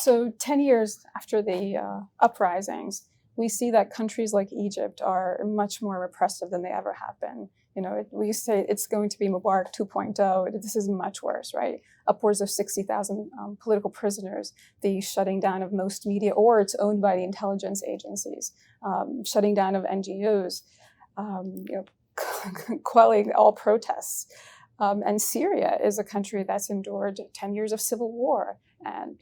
So 10 years after the uprisings, we see that countries like Egypt are much more repressive than they ever have been. We say it's going to be Mubarak 2.0. This is much worse, right? Upwards of 60,000 political prisoners, the shutting down of most media, or it's owned by the intelligence agencies, shutting down of NGOs, quelling all protests. And Syria is a country that's endured 10 years of civil war, and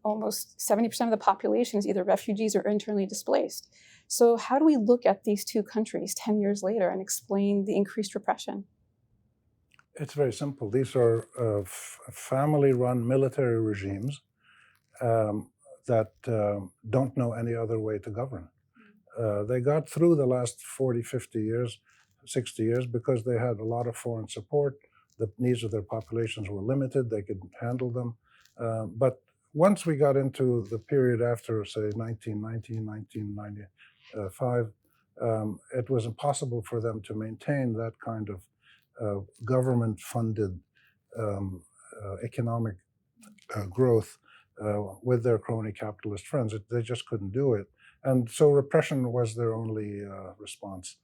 almost 70% of the population is either refugees or internally displaced. So how do we look at these two countries 10 years later and explain the increased repression? It's very simple. These are family-run military regimes that don't know any other way to govern. They got through the last 40, 50 years, 60 years because they had a lot of foreign support. The needs of their populations were limited. They could handle them. But once we got into the period after, say, 1990, 1995, it was impossible for them to maintain that kind of government-funded economic growth with their crony capitalist friends. They just couldn't do it. And so repression was their only response.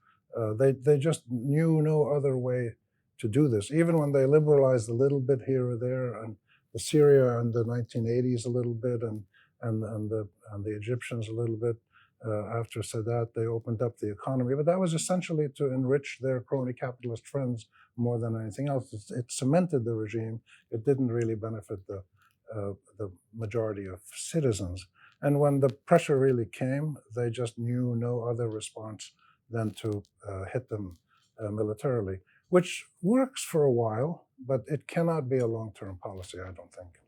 They just knew no other way to do this. Even when they liberalized a little bit here or there, and Syria in the 1980s a little bit, and the Egyptians a little bit after Sadat, they opened up the economy. But that was essentially to enrich their crony capitalist friends more than anything else. It cemented the regime. It didn't really benefit the majority of citizens. And when the pressure really came, they just knew no other response than to hit them militarily, which works for a while, but it cannot be a long-term policy, I don't think.